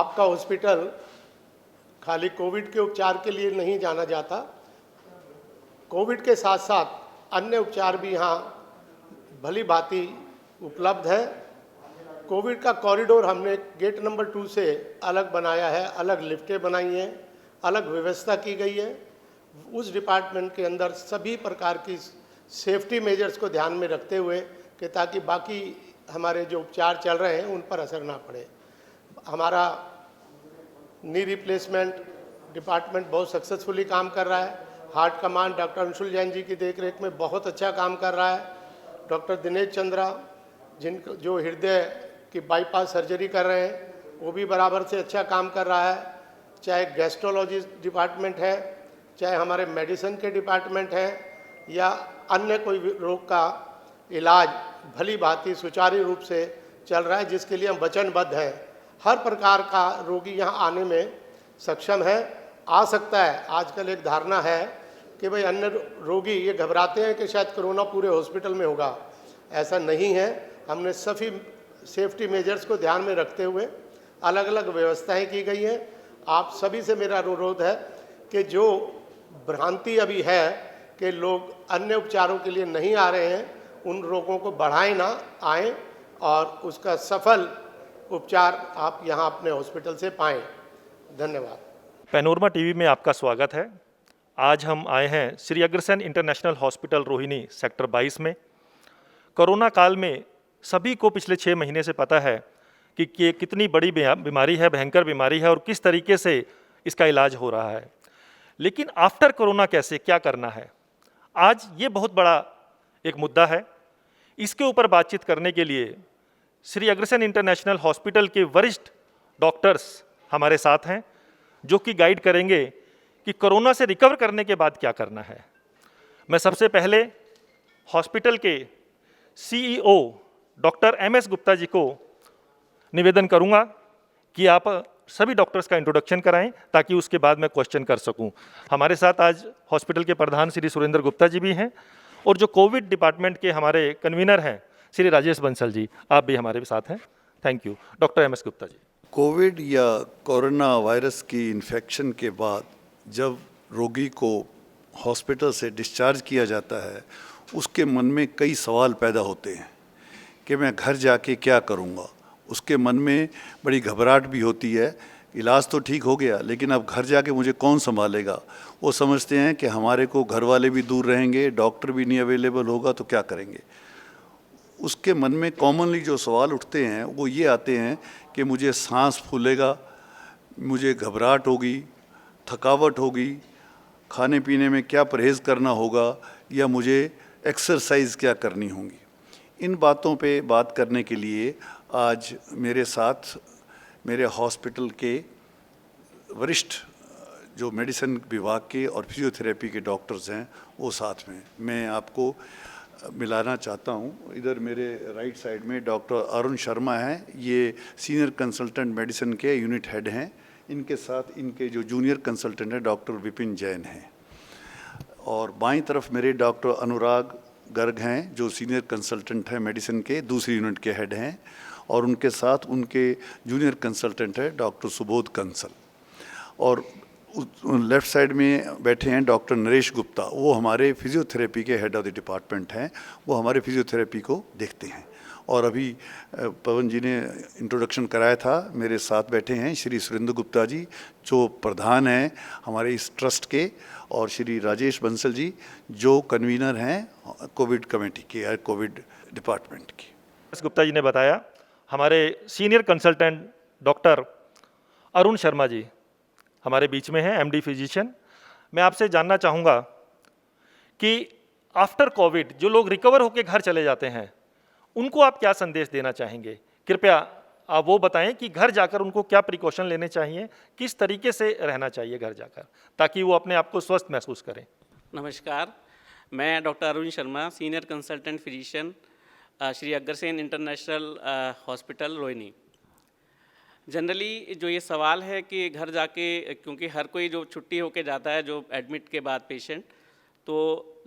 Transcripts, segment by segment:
आपका हॉस्पिटल खाली कोविड के उपचार के लिए नहीं जाना जाता, कोविड के साथ साथ अन्य उपचार भी यहाँ भली भांति उपलब्ध है। कोविड का कॉरिडोर हमने गेट नंबर 2 से अलग बनाया है, अलग लिफ्टें बनाई हैं, अलग व्यवस्था की गई है। उस डिपार्टमेंट के अंदर सभी प्रकार की सेफ्टी मेजर्स को ध्यान में रखते हुए कि ताकि बाकी हमारे जो उपचार चल रहे हैं उन पर असर ना पड़े। हमारा नी रिप्लेसमेंट डिपार्टमेंट बहुत सक्सेसफुली काम कर रहा है। Heart command doctor Anshul Jain ji की देखरेख में बहुत अच्छा काम कर रहा है। डॉक्टर दिनेश चंद्रा जिनको जो हृदय की बाईपास सर्जरी कर रहे हैं वो भी बराबर से अच्छा काम कर रहा है। चाहे गैस्ट्रोलॉजी डिपार्टमेंट है, चाहे हमारे मेडिसिन के डिपार्टमेंट है या अन्य कोई रोग का इलाज भली भांति सुचारू रूप से चल रहा है, जिसके लिए हम वचनबद्ध हैं। हर प्रकार का रोगी यहाँ आने में सक्षम है, आ सकता है। आजकल एक धारणा है कि भाई अन्य रोगी ये घबराते हैं कि शायद कोरोना पूरे हॉस्पिटल में होगा, ऐसा नहीं है। हमने सभी सेफ्टी मेजर्स को ध्यान में रखते हुए अलग अलग व्यवस्थाएं की गई हैं। आप सभी से मेरा अनुरोध है कि जो भ्रांति अभी है कि लोग अन्य उपचारों के लिए नहीं आ रहे हैं, उन रोगों को बढ़ाएं ना, आएँ और उसका सफल उपचार आप यहाँ अपने हॉस्पिटल से पाएँ। धन्यवाद। पैनोरमा टीवी में आपका स्वागत है। आज हम आए हैं Shri Agrasen international hospital Rohini sector 22 में। कोरोना काल में सभी को पिछले 6 महीने से पता है कि कितनी बड़ी बीमारी है, भयंकर बीमारी है और किस तरीके से इसका इलाज हो रहा है। लेकिन आफ्टर कोरोना कैसे क्या करना है, आज ये बहुत बड़ा एक मुद्दा है। इसके ऊपर बातचीत करने के लिए श्री अग्रसेन इंटरनेशनल हॉस्पिटल के वरिष्ठ डॉक्टर्स हमारे साथ हैं, जो कि गाइड करेंगे कि कोरोना से रिकवर करने के बाद क्या करना है। मैं सबसे पहले हॉस्पिटल के CEO डॉक्टर MS गुप्ता जी को निवेदन करूंगा कि आप सभी डॉक्टर्स का इंट्रोडक्शन कराएं, ताकि उसके बाद मैं क्वेश्चन कर सकूं। हमारे साथ आज हॉस्पिटल के प्रधान श्री सुरेंद्र गुप्ता जी भी हैं और जो कोविड डिपार्टमेंट के हमारे कन्वीनर हैं श्री राजेश बंसल जी, आप भी हमारे साथ हैं। Thank you. Doctor MS Gupta ji. Covid या कोरोना वायरस की इन्फेक्शन के बाद जब रोगी को हॉस्पिटल से डिस्चार्ज किया जाता है, उसके मन में कई सवाल पैदा होते हैं कि मैं घर जाके क्या करूँगा। उसके मन में बड़ी घबराहट भी होती है। इलाज तो ठीक हो गया, लेकिन अब घर जाके मुझे कौन संभालेगा। वो समझते हैं कि हमारे को घर वाले भी दूर रहेंगे, डॉक्टर भी नहीं अवेलेबल होगा, तो क्या करेंगे। उसके मन में कॉमनली जो सवाल उठते हैं वो ये आते हैं कि मुझे सांस फूलेगा, मुझे घबराहट होगी, थकावट होगी, खाने पीने में क्या परहेज़ करना होगा, या मुझे एक्सरसाइज क्या करनी होगी। इन बातों पे बात करने के लिए आज मेरे साथ मेरे हॉस्पिटल के वरिष्ठ जो मेडिसिन विभाग के और फिजियोथेरेपी के डॉक्टर्स हैं वो साथ में मैं आपको मिलाना चाहता हूँ। इधर मेरे राइट साइड में डॉक्टर अरुण शर्मा हैं, ये सीनियर कंसल्टेंट मेडिसिन के यूनिट हेड हैं। इनके साथ इनके जो जूनियर कंसल्टेंट हैं डॉक्टर विपिन जैन हैं। और बाईं तरफ मेरे डॉक्टर अनुराग गर्ग हैं, जो सीनियर कंसल्टेंट हैं मेडिसिन के, दूसरी यूनिट के हेड हैं। और उनके साथ उनके जूनियर कंसल्टेंट है डॉक्टर सुबोध कंसल। और लेफ़्ट साइड में बैठे हैं डॉक्टर नरेश गुप्ता, वो हमारे फिजियोथेरेपी के हेड ऑफ द डिपार्टमेंट हैं, वो हमारे फिजियोथेरेपी को देखते हैं। और अभी पवन जी ने इंट्रोडक्शन कराया था, मेरे साथ बैठे हैं श्री सुरेंद्र गुप्ता जी, जो प्रधान हैं हमारे इस ट्रस्ट के, और श्री राजेश बंसल जी, जो कन्वीनर हैं कोविड कमेटी के, कोविड डिपार्टमेंट की। गुप्ता जी ने बताया। हमारे senior consultant doctor Arun Sharma ji हमारे बीच में हैं, MD फिजिशियन। मैं आपसे जानना चाहूँगा कि आफ्टर कोविड जो लोग रिकवर होकर घर चले जाते हैं, उनको आप क्या संदेश देना चाहेंगे। कृपया आप वो बताएं कि घर जाकर उनको क्या प्रिकॉशन लेने चाहिए, किस तरीके से रहना चाहिए घर जाकर, ताकि वो अपने आप को स्वस्थ महसूस करें। नमस्कार, मैं doctor Arun Sharma, senior consultant physician, Shri Agrasen international hospital Rohini. Generally जो ये सवाल है कि घर जाके, क्योंकि हर कोई जो छुट्टी होके जाता है जो एडमिट के बाद पेशेंट, तो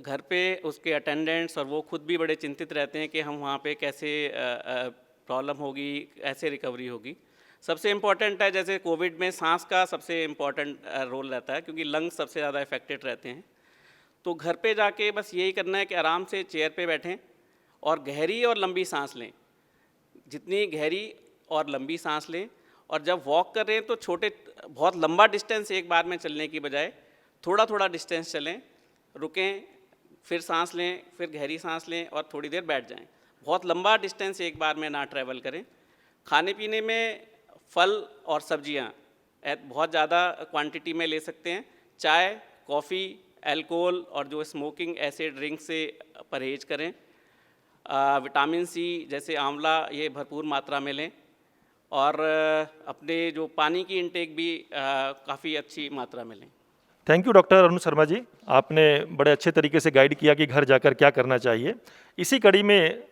घर पे उसके अटेंडेंट्स और वो खुद भी बड़े चिंतित रहते हैं कि हम वहाँ पे कैसे प्रॉब्लम होगी, कैसे रिकवरी होगी। सबसे इम्पॉर्टेंट है, जैसे कोविड में सांस का सबसे इम्पॉर्टेंट रोल रहता है, क्योंकि लंग्स सबसे ज़्यादा इफेक्टेड रहते हैं। तो घर पे जाके बस यही करना है कि आराम से चेयर पे बैठें और गहरी और लंबी सांस लें। जितनी गहरी और लंबी सांस लें, और जब वॉक कर रहे हैं तो बहुत लंबा डिस्टेंस एक बार में चलने की बजाय थोड़ा थोड़ा डिस्टेंस चलें, रुकें, फिर सांस लें, फिर गहरी सांस लें और थोड़ी देर बैठ जाएं। बहुत लंबा डिस्टेंस एक बार में ना ट्रैवल करें। खाने पीने में फल और सब्जियां बहुत ज़्यादा क्वांटिटी में ले सकते हैं। चाय, कॉफ़ी, अल्कोहल और जो स्मोकिंग ऐसे ड्रिंक से परहेज करें। विटामिन सी जैसे आंवला, ये भरपूर मात्रा में लें, और अपने जो पानी की इंटेक भी काफ़ी अच्छी मात्रा में लें। Thank you doctor Arun Sharma ji, आपने बड़े अच्छे तरीके से गाइड किया कि घर जाकर क्या करना चाहिए। इसी कड़ी में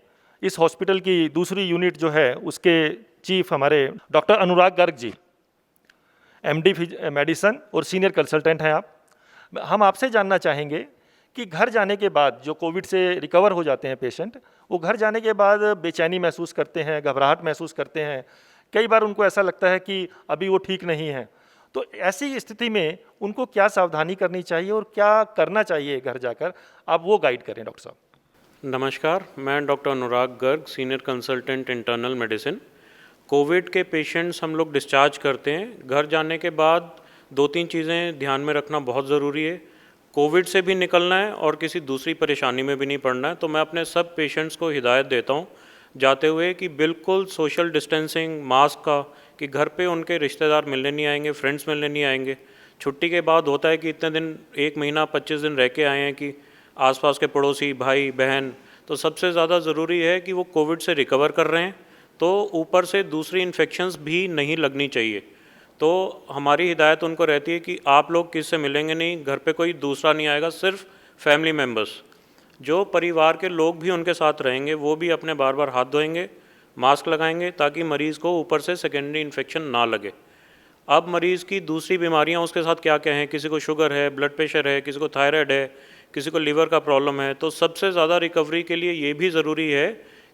इस हॉस्पिटल की दूसरी यूनिट जो है उसके चीफ हमारे doctor Anurag Garg ji, MD medicine और सीनियर कंसल्टेंट हैं आप। हम आपसे जानना चाहेंगे कि घर जाने के बाद जो कोविड से रिकवर हो जाते हैं पेशेंट, वो घर जाने के बाद बेचैनी महसूस करते हैं, घबराहट महसूस करते हैं, कई बार उनको ऐसा लगता है कि अभी वो ठीक नहीं है। तो ऐसी स्थिति में उनको क्या सावधानी करनी चाहिए और क्या करना चाहिए घर जाकर, आप वो गाइड करें डॉक्टर साहब। नमस्कार, मैं doctor Anurag Garg, senior consultant internal medicine. Covid के पेशेंट्स हम लोग डिस्चार्ज करते हैं। घर जाने के बाद 2-3 चीज़ें ध्यान में रखना बहुत ज़रूरी है। कोविड से भी निकलना है और किसी दूसरी परेशानी में भी नहीं पड़ना है। तो मैं अपने सब पेशेंट्स को हिदायत देता हूँ जाते हुए कि बिल्कुल सोशल डिस्टेंसिंग, मास्क का, कि घर पे उनके रिश्तेदार मिलने नहीं आएंगे, फ्रेंड्स मिलने नहीं आएंगे। छुट्टी के बाद होता है कि इतने दिन, 1 महीना 25 दिन रह के आए हैं, कि आसपास के पड़ोसी, भाई बहन, तो सबसे ज़्यादा ज़रूरी है कि वो कोविड से रिकवर कर रहे हैं, तो ऊपर से दूसरी इन्फेक्शंस भी नहीं लगनी चाहिए। तो हमारी हिदायत उनको रहती है कि आप लोग किससे मिलेंगे नहीं, घर पे कोई दूसरा नहीं आएगा, सिर्फ फैमिली मेम्बर्स। जो परिवार के लोग भी उनके साथ रहेंगे वो भी अपने बार बार हाथ धोएंगे, मास्क लगाएंगे, ताकि मरीज़ को ऊपर से सेकेंडरी इन्फेक्शन ना लगे। अब मरीज़ की दूसरी बीमारियां उसके साथ क्या क्या हैं, किसी को शुगर है, ब्लड प्रेशर है, किसी को थायराइड है, किसी को लीवर का प्रॉब्लम है। तो सबसे ज़्यादा रिकवरी के लिए ये भी ज़रूरी है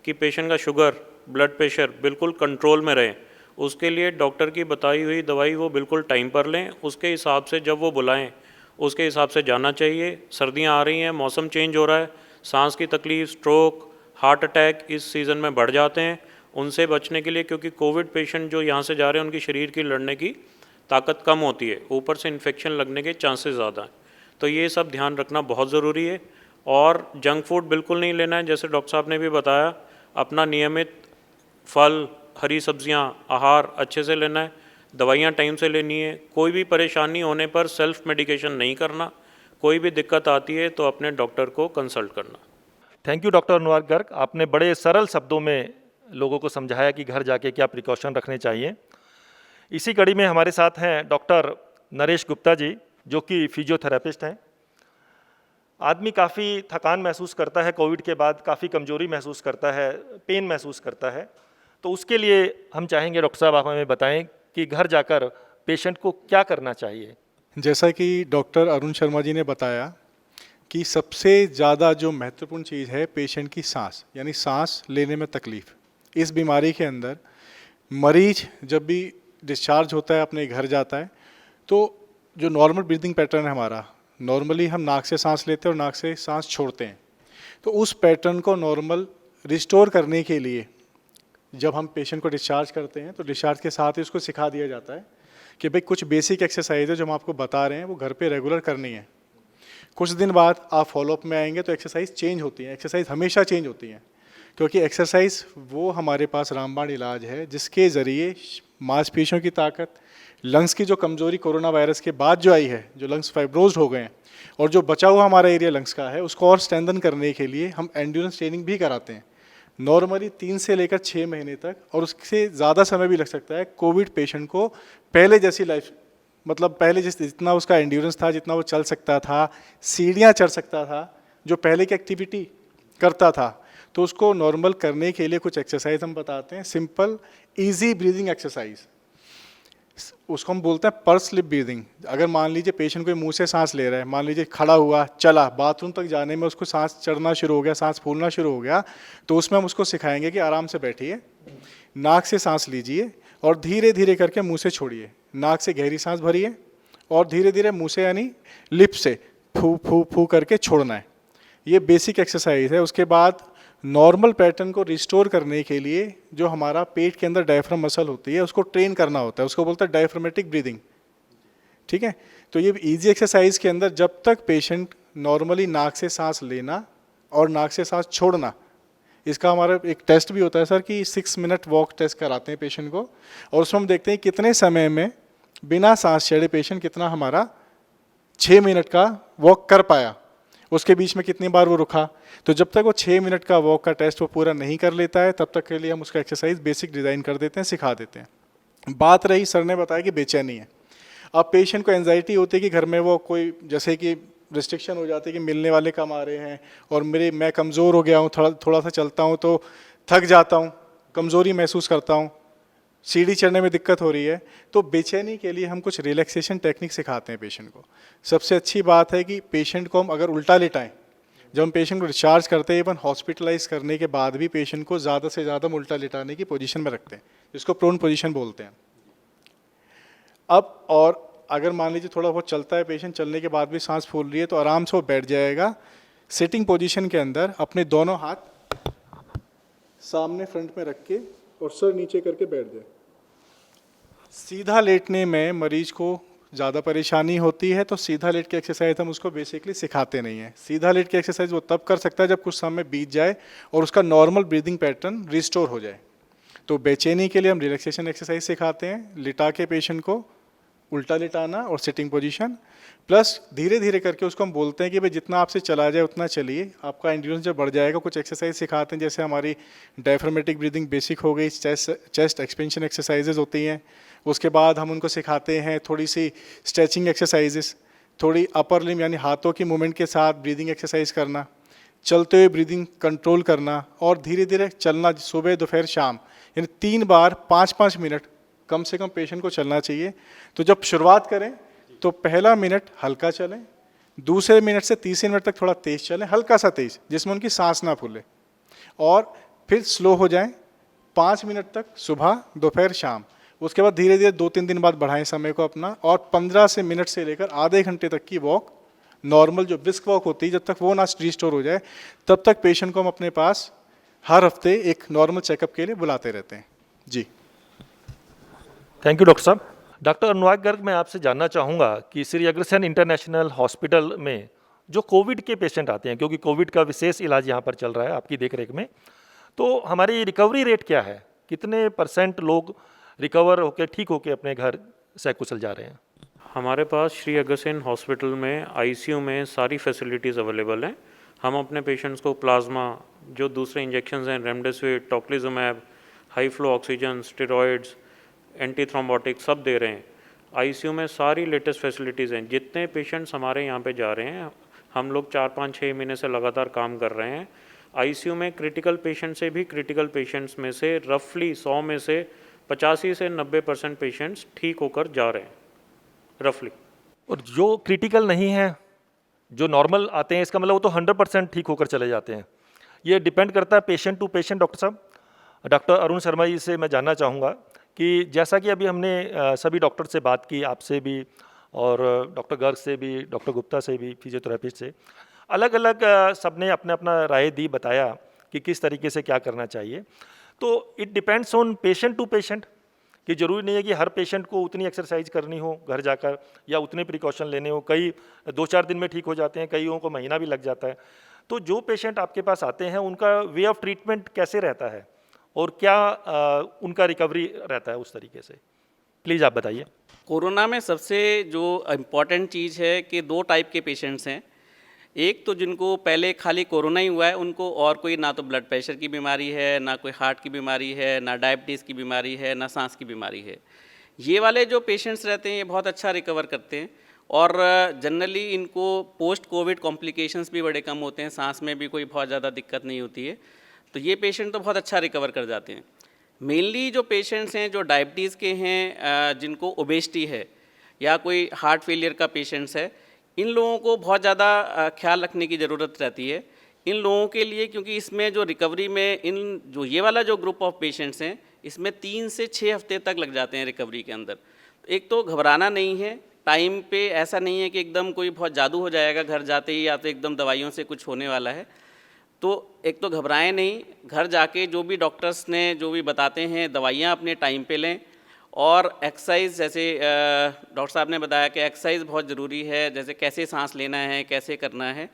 कि पेशेंट का शुगर, ब्लड प्रेशर बिल्कुल कंट्रोल में रहे। उसके लिए डॉक्टर की बताई हुई दवाई वो बिल्कुल टाइम पर लें, उसके हिसाब से जब वो बुलाएं उसके हिसाब से जाना चाहिए। सर्दियां आ रही हैं, मौसम चेंज हो रहा है, सांस की तकलीफ, स्ट्रोक, हार्ट अटैक इस सीज़न में बढ़ जाते हैं। उनसे बचने के लिए, क्योंकि कोविड पेशेंट जो यहाँ से जा रहे हैं उनकी शरीर की लड़ने की ताकत कम होती है, ऊपर से इन्फेक्शन लगने के चांसेस ज़्यादा हैं। तो ये सब ध्यान रखना बहुत ज़रूरी है। और जंक फूड बिल्कुल नहीं लेना है, जैसे डॉक्टर साहब ने भी बताया। अपना नियमित फल, हरी सब्जियां, आहार अच्छे से लेना है, दवाइयां टाइम से लेनी है। कोई भी परेशानी होने पर सेल्फ मेडिकेशन नहीं करना, कोई भी दिक्कत आती है तो अपने डॉक्टर को कंसल्ट करना। Thank you doctor Anurag Garg, आपने बड़े सरल शब्दों में लोगों को समझाया कि घर जाके क्या प्रिकॉशन रखने चाहिए। इसी कड़ी में हमारे साथ हैं डॉक्टर नरेश गुप्ता जी, जो कि फिजियोथेरेपिस्ट हैं। आदमी काफ़ी थकान महसूस करता है कोविड के बाद, काफ़ी कमजोरी महसूस करता है, पेन महसूस करता है। तो उसके लिए हम चाहेंगे डॉक्टर साहब आप हमें बताएं कि घर जाकर पेशेंट को क्या करना चाहिए। जैसा कि डॉक्टर अरुण शर्मा जी ने बताया कि सबसे ज़्यादा जो महत्वपूर्ण चीज़ है पेशेंट की सांस, यानी सांस लेने में तकलीफ़। इस बीमारी के अंदर मरीज जब भी डिस्चार्ज होता है, अपने घर जाता है, तो जो नॉर्मल ब्रीदिंग पैटर्न है हमारा, नॉर्मली हम नाक से सांस लेते हैं और नाक से सांस छोड़ते हैं। तो उस पैटर्न को नॉर्मल रिस्टोर करने के लिए जब हम पेशेंट को डिस्चार्ज करते हैं तो डिस्चार्ज के साथ ही उसको सिखा दिया जाता है कि भाई कुछ बेसिक एक्सरसाइज है जो हम आपको बता रहे हैं वो घर पे रेगुलर करनी है। कुछ दिन बाद आप फॉलोअप में आएंगे तो एक्सरसाइज चेंज होती है, एक्सरसाइज हमेशा चेंज होती है, क्योंकि एक्सरसाइज वो हमारे पास रामबाण इलाज है जिसके ज़रिए मांसपेशियों की ताकत, लंग्स की जो कमज़ोरी कोरोना वायरस के बाद जो आई है, जो लंग्स फाइब्रोज्ड हो गए हैं और जो बचा हुआ हमारा एरिया लंग्स का है, उसको और स्ट्रेंथन करने के लिए हम एंड्योरेंस ट्रेनिंग भी कराते हैं, नॉर्मली 3 से लेकर 6 महीने तक, और उससे ज़्यादा समय भी लग सकता है। कोविड पेशेंट को पहले जैसी लाइफ, मतलब पहले जितना उसका एंड्योरेंस था, जितना वो चल सकता था, सीढ़ियाँ चढ़ सकता था, जो पहले की एक्टिविटी करता था, तो उसको नॉर्मल करने के लिए कुछ एक्सरसाइज हम बताते हैं। सिंपल ईजी ब्रीदिंग एक्सरसाइज, उसको हम बोलते हैं पर्स स्लिप ब्रीदिंग। अगर मान लीजिए पेशेंट कोई मुंह से सांस ले रहा है, मान लीजिए खड़ा हुआ, चला, बाथरूम तक जाने में उसको सांस चढ़ना शुरू हो गया, सांस फूलना शुरू हो गया, तो उसमें हम उसको सिखाएंगे कि आराम से बैठिए, नाक से सांस लीजिए और धीरे धीरे करके मुंह से छोड़िए। नाक से गहरी सांस भरिए और धीरे धीरे मुंह से यानी लिप से फू फू फू करके छोड़ना है। ये बेसिक एक्सरसाइज है। उसके बाद नॉर्मल पैटर्न को रिस्टोर करने के लिए जो हमारा पेट के अंदर डायफ्राम मसल होती है उसको ट्रेन करना होता है, उसको बोलते हैं डायफ्रामेटिक ब्रीदिंग। ठीक है, तो ये इजी एक्सरसाइज के अंदर जब तक पेशेंट नॉर्मली नाक से सांस लेना और नाक से सांस छोड़ना, इसका हमारा एक टेस्ट भी होता है सर कि 6 मिनट वॉक टेस्ट कराते हैं पेशेंट को, और उसमें हम देखते हैं कितने समय में बिना सांस छेड़े पेशेंट कितना हमारा 6 मिनट का वॉक कर पाया, उसके बीच में कितनी बार वो रुका। तो जब तक वो 6 मिनट का वॉक का टेस्ट वो पूरा नहीं कर लेता है तब तक के लिए हम उसका एक्सरसाइज बेसिक डिज़ाइन कर देते हैं, सिखा देते हैं। बात रही, सर ने बताया कि बेचैनी है। अब पेशेंट को एंजाइटी होती है कि घर में वो कोई जैसे कि रिस्ट्रिक्शन हो जाती है कि मिलने वाले कम आ रहे हैं और मैं कमज़ोर हो गया हूँ, थोड़ा सा चलता हूँ तो थक जाता हूँ, कमज़ोरी महसूस करता हूँ, सीढ़ी चढ़ने में दिक्कत हो रही है। तो बेचैनी के लिए हम कुछ रिलैक्सेशन टेक्निक सिखाते हैं पेशेंट को। सबसे अच्छी बात है कि पेशेंट को हम अगर उल्टा लिटाएं, जब हम पेशेंट को डिस्चार्ज करते हैं, इवन हॉस्पिटलाइज करने के बाद भी पेशेंट को ज़्यादा से ज़्यादा हम उल्टा लिटाने की पोजीशन में रखते हैं, जिसको प्रोन पोजीशन बोलते हैं। अब और अगर मान लीजिए थोड़ा बहुत चलता है पेशेंट, चलने के बाद भी सांस फूल रही है, तो आराम से वो बैठ जाएगा सिटिंग पोजीशन के अंदर, अपने दोनों हाथ सामने फ्रंट में रख के और सर नीचे करके बैठ जाए। सीधा लेटने में मरीज को ज़्यादा परेशानी होती है, तो सीधा लेट के एक्सरसाइज हम उसको बेसिकली सिखाते नहीं हैं। सीधा लेट के एक्सरसाइज वो तब कर सकता है जब कुछ समय बीत जाए और उसका नॉर्मल ब्रीदिंग पैटर्न रिस्टोर हो जाए। तो बेचैनी के लिए हम रिलैक्सेशन एक्सरसाइज सिखाते हैं, लिटा के पेशेंट को उल्टा लिटाना और सिटिंग पोजीशन, प्लस धीरे धीरे करके उसको हम बोलते हैं कि भाई जितना आपसे चला जाए उतना चलिए, आपका एंड्योरेंस जब बढ़ जाएगा। कुछ एक्सरसाइज सिखाते हैं, जैसे हमारी डायफ्रामेटिक ब्रीदिंग बेसिक हो गई, चेस्ट एक्सपेंशन एक्सरसाइजेज होती हैं। उसके बाद हम उनको सिखाते हैं थोड़ी सी स्ट्रेचिंग एक्सरसाइजेस, थोड़ी अपर लिम यानी हाथों की मूवमेंट के साथ ब्रीदिंग एक्सरसाइज करना, चलते हुए ब्रीदिंग कंट्रोल करना, और धीरे धीरे चलना सुबह दोपहर शाम, यानी 3 बार 5-5 मिनट कम से कम पेशेंट को चलना चाहिए। तो जब शुरुआत करें तो पहला मिनट हल्का चलें, दूसरे मिनट से तीसरे मिनट तक थोड़ा तेज़ चलें, हल्का सा तेज़, जिसमें उनकी सांस ना फूले, और फिर स्लो हो जाएं 5 मिनट तक सुबह दोपहर शाम। उसके बाद धीरे धीरे 2-3 दिन बाद बढ़ाएं समय को अपना, और 15 मिनट से लेकर आधे घंटे तक की वॉक, नॉर्मल जो ब्रिस्क वॉक होती है, जब तक वो ना रिस्टोर हो जाए तब तक पेशेंट को हम अपने पास हर हफ्ते एक नॉर्मल चेकअप के लिए बुलाते रहते हैं। जी, थैंक यू डॉक्टर साहब। डॉक्टर अनुराग गर्ग, मैं आपसे जानना चाहूँगा कि श्री अग्रसेन इंटरनेशनल हॉस्पिटल में जो कोविड के पेशेंट आते हैं, क्योंकि कोविड का विशेष इलाज यहाँ पर चल रहा है आपकी देखरेख में, तो हमारी रिकवरी रेट क्या है? कितने % लोग रिकवर होकर ठीक होकर अपने घर सकुशल जा रहे हैं? हमारे पास श्री अग्रसेन हॉस्पिटल में आईसीयू में सारी फैसिलिटीज़ अवेलेबल हैं। हम अपने पेशेंट्स को प्लाज्मा, जो दूसरे इंजेक्शंस हैं, remdesivir, tocilizumab, high flow oxygen, steroids, anti thrombotic, सब दे रहे हैं। आईसीयू में सारी लेटेस्ट फैसिलिटीज़ हैं। जितने पेशेंट्स हमारे यहाँ पे जा रहे हैं, हम लोग 4-5-6 महीने से लगातार काम कर रहे हैं। आईसीयू में क्रिटिकल पेशेंट से भी, क्रिटिकल पेशेंट्स में से रफली 100 में से 85 से 90% पेशेंट्स ठीक होकर जा रहे हैं, रफली। और जो क्रिटिकल नहीं है, जो नॉर्मल आते हैं, इसका मतलब वो तो 100% ठीक होकर चले जाते हैं। ये डिपेंड करता है पेशेंट टू पेशेंट। डॉक्टर साहब, डॉक्टर अरुण शर्मा जी से मैं जानना चाहूँगा कि जैसा कि अभी हमने सभी डॉक्टर से बात की, आपसे भी और डॉक्टर गर्ग से भी, डॉक्टर गुप्ता से भी, फिजियोथेरेपिस्ट से, अलग अलग सबने अपना अपना राय दी, बताया कि किस तरीके से क्या करना चाहिए। तो it depends on patient to patient, कि ज़रूरी नहीं है कि हर पेशेंट को उतनी एक्सरसाइज करनी हो घर जाकर, या उतने प्रिकॉशन लेने हो। कई 2-4 दिन में ठीक हो जाते हैं, कईयों को महीना भी लग जाता है। तो जो पेशेंट आपके पास आते हैं, उनका वे ऑफ ट्रीटमेंट कैसे रहता है और क्या उनका रिकवरी रहता है उस तरीके से, प्लीज़ आप बताइए। कोरोना में सबसे जो इम्पॉर्टेंट चीज़ है कि 2 टाइप के पेशेंट्स हैं। एक तो जिनको पहले खाली कोरोना ही हुआ है, उनको और कोई ना तो ब्लड प्रेशर की बीमारी है, ना कोई हार्ट की बीमारी है, ना डायबिटीज़ की बीमारी है, ना सांस की बीमारी है। ये वाले जो पेशेंट्स रहते हैं, ये बहुत अच्छा रिकवर करते हैं, और जनरली इनको पोस्ट कोविड कॉम्प्लिकेशंस भी बड़े कम होते हैं, सांस में भी कोई बहुत ज़्यादा दिक्कत नहीं होती है। तो ये पेशेंट तो बहुत अच्छा रिकवर कर जाते हैं। मेनली जो पेशेंट्स हैं जो डायबिटीज़ के हैं, जिनको ओबेसिटी है, या कोई हार्ट फेलियर का पेशेंट्स है, इन लोगों को बहुत ज़्यादा ख्याल रखने की ज़रूरत रहती है इन लोगों के लिए, क्योंकि इसमें जो रिकवरी में इन जो ये वाला जो ग्रुप ऑफ पेशेंट्स हैं, इसमें 3 से 6 हफ्ते तक लग जाते हैं रिकवरी के अंदर। एक तो घबराना नहीं है, टाइम पे ऐसा नहीं है कि एकदम कोई बहुत जादू हो जाएगा घर जाते ही, या तो एकदम दवाइयों से कुछ होने वाला है। तो एक तो घबराएं नहीं, घर जाके जो भी डॉक्टर्स ने जो भी बताते हैं दवाइयाँ अपने टाइम पे लें, और एक्सरसाइज जैसे डॉक्टर साहब ने बताया कि एक्सरसाइज बहुत ज़रूरी है, जैसे कैसे सांस लेना है, कैसे करना है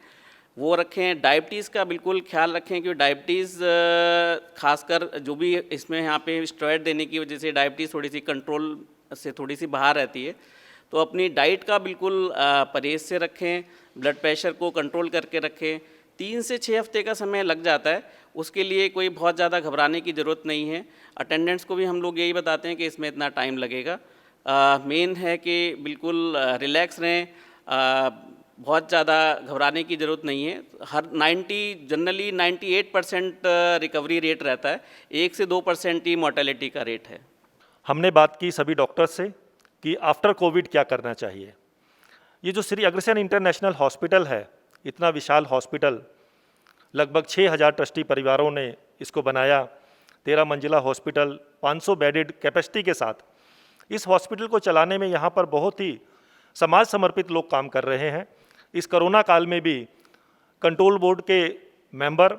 वो रखें। डायबिटीज़ का बिल्कुल ख्याल रखें, क्योंकि डायबिटीज़ खासकर जो भी इसमें यहाँ पे स्टेरॉइड देने की वजह से डायबिटीज़ थोड़ी सी कंट्रोल से थोड़ी सी बाहर रहती है। तो अपनी डाइट का बिल्कुल परहेज़ से रखें, ब्लड प्रेशर को कंट्रोल करके रखें। 3 से 6 हफ्ते का समय लग जाता है, उसके लिए कोई बहुत ज़्यादा घबराने की ज़रूरत नहीं है। अटेंडेंट्स को भी हम लोग यही बताते हैं कि इसमें इतना टाइम लगेगा। मेन है कि बिल्कुल रिलैक्स रहें, बहुत ज़्यादा घबराने की ज़रूरत नहीं है। जनरली 98% रिकवरी रेट रहता है, 1 से 2% ही मोर्टेलिटी का रेट है। हमने बात की सभी डॉक्टर्स से कि आफ्टर कोविड क्या करना चाहिए। ये जो श्री अग्रसेन इंटरनेशनल हॉस्पिटल है, इतना विशाल हॉस्पिटल, लगभग 6000 ट्रस्टी परिवारों ने इसको बनाया। 13 मंजिला हॉस्पिटल, 500 बेडेड कैपेसिटी के साथ इस हॉस्पिटल को चलाने में यहाँ पर बहुत ही समाज समर्पित लोग काम कर रहे हैं। इस कोरोना काल में भी कंट्रोल बोर्ड के मेंबर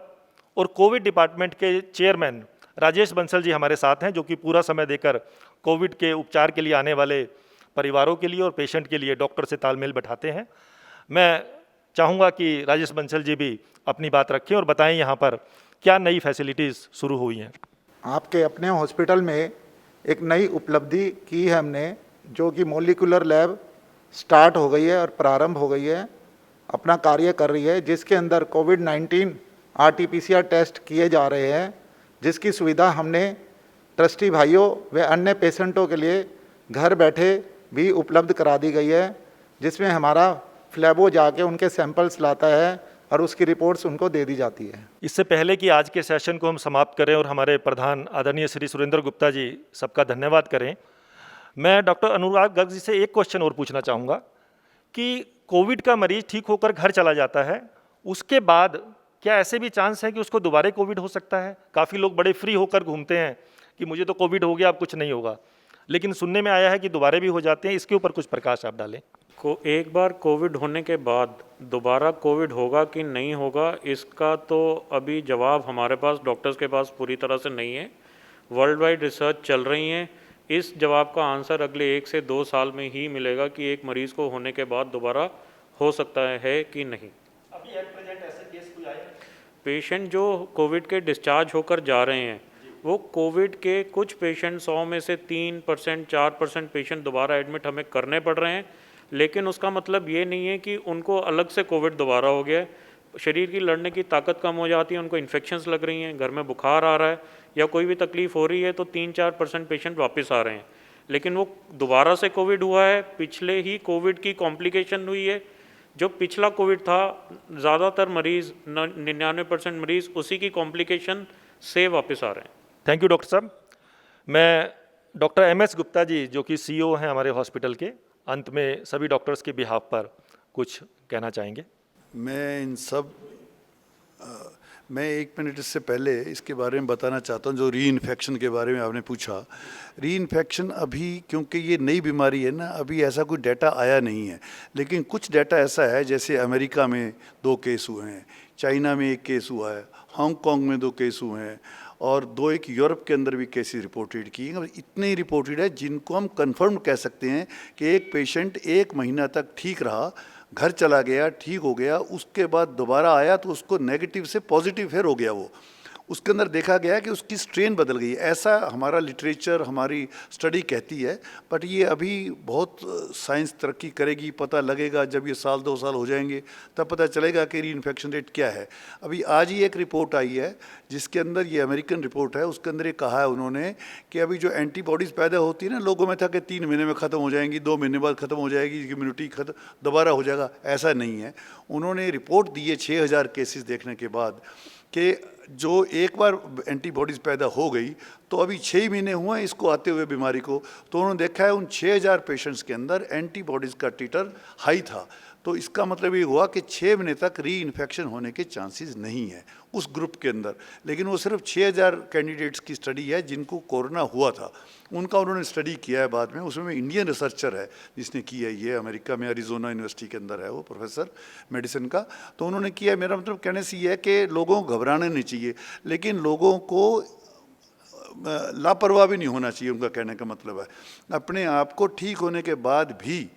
और कोविड डिपार्टमेंट के चेयरमैन राजेश बंसल जी हमारे साथ हैं, जो कि पूरा समय देकर कोविड के उपचार के लिए आने वाले परिवारों के लिए और पेशेंट के लिए डॉक्टर से तालमेल बैठाते हैं। मैं चाहूँगा कि राजेश बंसल जी भी अपनी बात रखें और बताएं यहाँ पर क्या नई फैसिलिटीज़ शुरू हुई हैं। आपके अपने हॉस्पिटल में एक नई उपलब्धि की है हमने, जो कि मॉलिक्यूलर लैब स्टार्ट हो गई है और प्रारंभ हो गई है, अपना कार्य कर रही है, जिसके अंदर कोविड-19 RT-PCR टेस्ट किए जा रहे हैं, जिसकी सुविधा हमने ट्रस्टी भाइयों व अन्य पेशेंटों के लिए घर बैठे भी उपलब्ध करा दी गई है, जिसमें हमारा फ्लैबो जाके उनके सैंपल्स लाता है और उसकी रिपोर्ट्स उनको दे दी जाती है। इससे पहले कि आज के सेशन को हम समाप्त करें और हमारे प्रधान आदरणीय श्री सुरेंद्र गुप्ता जी सबका धन्यवाद करें, मैं डॉक्टर अनुराग गर्ग जी से एक क्वेश्चन और पूछना चाहूँगा कि कोविड का मरीज ठीक होकर घर चला जाता है, उसके बाद क्या ऐसे भी चांस है कि उसको दोबारा कोविड हो सकता है? काफ़ी लोग बड़े फ्री होकर घूमते हैं कि मुझे तो कोविड हो गया, अब कुछ नहीं होगा, लेकिन सुनने में आया है कि दोबारा भी हो जाते हैं। इसके ऊपर कुछ प्रकाश आप डालें। एक बार कोविड होने के बाद दोबारा कोविड होगा कि नहीं होगा, इसका तो अभी जवाब हमारे पास डॉक्टर्स के पास पूरी तरह से नहीं है। वर्ल्ड वाइड रिसर्च चल रही है, इस जवाब का आंसर अगले 1 से 2 साल में ही मिलेगा कि एक मरीज़ को होने के बाद दोबारा हो सकता है कि नहीं। अभी एट प्रेजेंट ऐसे केस कोई आए? पेशेंट जो कोविड के डिस्चार्ज होकर जा रहे हैं, वो कोविड के कुछ पेशेंट 100 में से 3%, 4% पेशेंट दोबारा एडमिट हमें करने पड़ रहे हैं, लेकिन उसका मतलब ये नहीं है कि उनको अलग से कोविड दोबारा हो गया है। शरीर की लड़ने की ताकत कम हो जाती है, उनको इन्फेक्शंस लग रही हैं, घर में बुखार आ रहा है या कोई भी तकलीफ़ हो रही है, तो 3-4% पेशेंट वापस आ रहे हैं, लेकिन वो दोबारा से कोविड हुआ है, पिछले ही कोविड की कॉम्प्लिकेशन हुई है। जो पिछला कोविड था, ज़्यादातर मरीज़ 99% मरीज़ उसी की कॉम्प्लिकेशन से वापस आ रहे हैं। थैंक यू डॉक्टर साहब। मैं डॉक्टर MS गुप्ता जी, जो कि CEO हैं हमारे हॉस्पिटल के, अंत में सभी डॉक्टर्स के बिहाफ पर कुछ कहना चाहेंगे। मैं 1 मिनट इससे पहले इसके बारे में बताना चाहता हूँ, जो री इन्फेक्शन के बारे में आपने पूछा। री इन्फेक्शन अभी, क्योंकि ये नई बीमारी है ना, अभी ऐसा कोई डाटा आया नहीं है, लेकिन कुछ डाटा ऐसा है, जैसे अमेरिका में 2 केस हुए हैं, चाइना में 1 केस हुआ है, हांगकॉन्ग में 2 केस हुए हैं, और 2-1 यूरोप के अंदर भी केसेस रिपोर्टेड किए हैं। इतने ही रिपोर्टेड है जिनको हम कंफर्म कह सकते हैं कि एक पेशेंट 1 महीना तक ठीक रहा, घर चला गया, ठीक हो गया, उसके बाद दोबारा आया तो उसको नेगेटिव से पॉजिटिव फिर हो गया। वो उसके अंदर देखा गया कि उसकी स्ट्रेन बदल गई, ऐसा हमारा लिटरेचर, हमारी स्टडी कहती है। बट ये अभी बहुत साइंस तरक्की करेगी, पता लगेगा, जब ये 1-2 साल हो जाएंगे तब पता चलेगा कि री इन्फेक्शन रेट क्या है। अभी आज ही एक रिपोर्ट आई है जिसके अंदर, ये अमेरिकन रिपोर्ट है, उसके अंदर ये कहा है उन्होंने कि अभी जो एंटीबॉडीज़ पैदा होती है ना, लोगों में था कि 3 महीने में ख़त्म हो जाएंगी, 2 महीने बाद ख़त्म हो जाएगी, इम्यूनिटी दोबारा हो जाएगा, ऐसा नहीं है। उन्होंने रिपोर्ट दी है 6000 केसेस देखने के बाद कि जो एक बार एंटीबॉडीज़ पैदा हो गई तो अभी 6 महीने हुए हैं इसको आते हुए बीमारी को, तो उन्होंने देखा है उन 6000 पेशेंट्स के अंदर एंटीबॉडीज़ का टिटर हाई था। तो इसका मतलब ये हुआ कि 6 महीने तक री इन्फेक्शन होने के चांसेस नहीं है उस ग्रुप के अंदर। लेकिन वो सिर्फ 6000 कैंडिडेट्स की स्टडी है जिनको कोरोना हुआ था, उनका उन्होंने स्टडी किया है बाद में। उसमें इंडियन रिसर्चर है जिसने की है, ये अमेरिका में एरिजोना यूनिवर्सिटी के अंदर है, वो प्रोफेसर मेडिसिन का, तो उन्होंने किया है। मेरा मतलब कहने से ये है कि लोगों को घबराना नहीं चाहिए, लेकिन लोगों को लापरवाह भी नहीं होना चाहिए। उनका कहने का मतलब है अपने आप को ठीक होने के बाद भी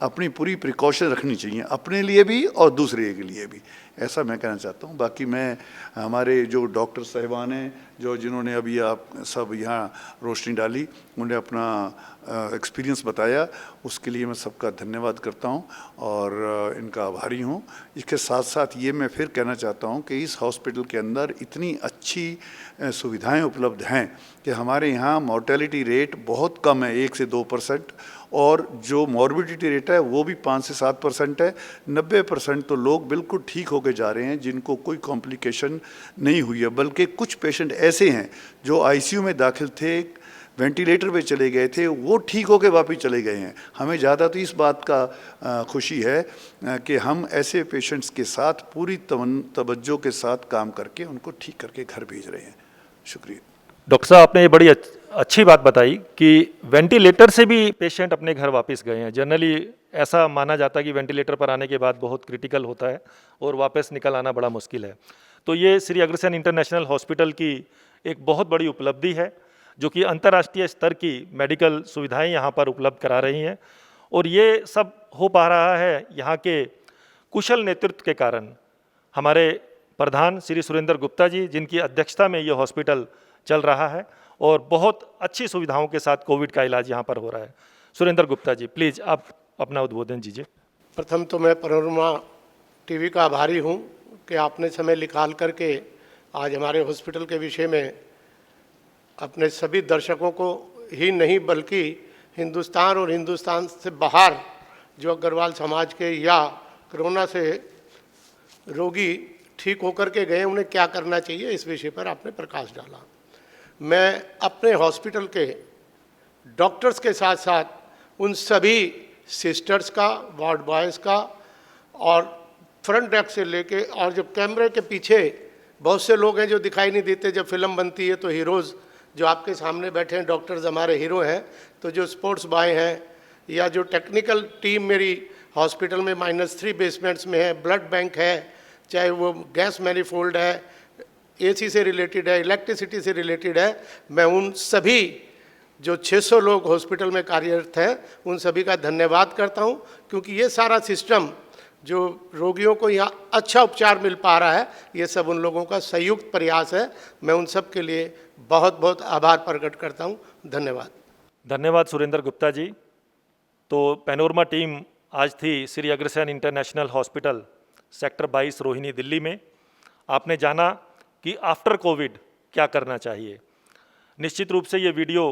अपनी पूरी प्रिकॉशन रखनी चाहिए, अपने लिए भी और दूसरे के लिए भी, ऐसा मैं कहना चाहता हूँ। बाकी मैं हमारे जो डॉक्टर साहिबान हैं जिन्होंने अभी आप सब यहाँ रोशनी डाली, उन्होंने अपना एक्सपीरियंस बताया, उसके लिए मैं सबका धन्यवाद करता हूँ और इनका आभारी हूँ। इसके साथ साथ ये मैं फिर कहना चाहता हूँ कि इस हॉस्पिटल के अंदर इतनी अच्छी सुविधाएं उपलब्ध हैं कि हमारे यहाँ मॉर्टेलिटी रेट बहुत कम है, 1 से 2%, और जो मॉर्बिडिटी रेट है वो भी 5 से 7% है। 90% तो लोग बिल्कुल ठीक होकर जा रहे हैं जिनको कोई कॉम्प्लिकेशन नहीं हुई है, बल्कि कुछ पेशेंट ऐसे हैं जो आईसीयू में दाखिल थे, वेंटिलेटर पे चले गए थे, वो ठीक होकर वापस चले गए हैं। हमें ज़्यादा तो इस बात का खुशी है कि हम ऐसे पेशेंट्स के साथ पूरी तवज्जो के साथ काम करके उनको ठीक करके घर भेज रहे हैं। शुक्रिया। डॉक्टर साहब, आपने ये बड़ी अच्छी बात बताई कि वेंटिलेटर से भी पेशेंट अपने घर वापस गए हैं। जनरली ऐसा माना जाता है कि वेंटिलेटर पर आने के बाद बहुत क्रिटिकल होता है और वापस निकल आना बड़ा मुश्किल है। तो ये श्री अग्रसेन इंटरनेशनल हॉस्पिटल की एक बहुत बड़ी उपलब्धि है जो कि अंतर्राष्ट्रीय स्तर की मेडिकल सुविधाएं यहाँ पर उपलब्ध करा रही हैं, और ये सब हो पा रहा है यहाँ के कुशल नेतृत्व के कारण। हमारे प्रधान श्री सुरेंद्र गुप्ता जी, जिनकी अध्यक्षता में ये हॉस्पिटल चल रहा है और बहुत अच्छी सुविधाओं के साथ कोविड का इलाज यहाँ पर हो रहा है। सुरेंद्र गुप्ता जी, प्लीज़ आप अपना उद्बोधन दीजिए। प्रथम तो मैं पैनोरमा टीवी का आभारी हूँ कि आपने समय निकाल करके आज हमारे हॉस्पिटल के विषय में अपने सभी दर्शकों को ही नहीं बल्कि हिंदुस्तान और हिंदुस्तान से बाहर जो अग्रवाल समाज के या कोरोना से रोगी ठीक होकर के गए उन्हें क्या करना चाहिए, इस विषय पर आपने प्रकाश डाला। मैं अपने हॉस्पिटल के डॉक्टर्स के साथ साथ उन सभी सिस्टर्स का, वार्ड बॉयज़ का और फ्रंट डेस्क से लेके और जब कैमरे के पीछे बहुत से लोग हैं जो दिखाई नहीं देते, जब फिल्म बनती है तो हीरोज़ जो आपके सामने बैठे हैं डॉक्टर्स हमारे हीरो हैं, तो जो स्पोर्ट्स बॉय हैं या जो टेक्निकल टीम मेरी हॉस्पिटल में -3 बेसमेंट्स में है, ब्लड बैंक है, चाहे वो गैस मैनिफोल्ड है, एसी से रिलेटेड है, इलेक्ट्रिसिटी से रिलेटेड है, मैं उन सभी जो 600 लोग हॉस्पिटल में कार्यरत हैं उन सभी का धन्यवाद करता हूं, क्योंकि ये सारा सिस्टम जो रोगियों को यहाँ अच्छा उपचार मिल पा रहा है, ये सब उन लोगों का संयुक्त प्रयास है। मैं उन सब के लिए बहुत बहुत आभार प्रकट करता हूँ। धन्यवाद। धन्यवाद सुरेंद्र गुप्ता जी। तो पैनोरमा टीम आज थी Shri Agrasen international hospital sector 22 Rohini Delhi में। आपने जाना कि आफ्टर कोविड क्या करना चाहिए। निश्चित रूप से ये वीडियो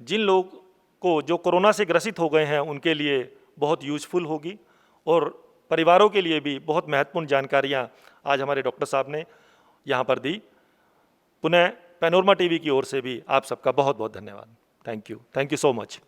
जिन लोग को जो कोरोना से ग्रसित हो गए हैं उनके लिए बहुत यूजफुल होगी और परिवारों के लिए भी बहुत महत्वपूर्ण जानकारियाँ आज हमारे डॉक्टर साहब ने यहाँ पर दी। पुनः पैनोरमा टीवी की ओर से भी आप सबका बहुत बहुत धन्यवाद। Thank you so much.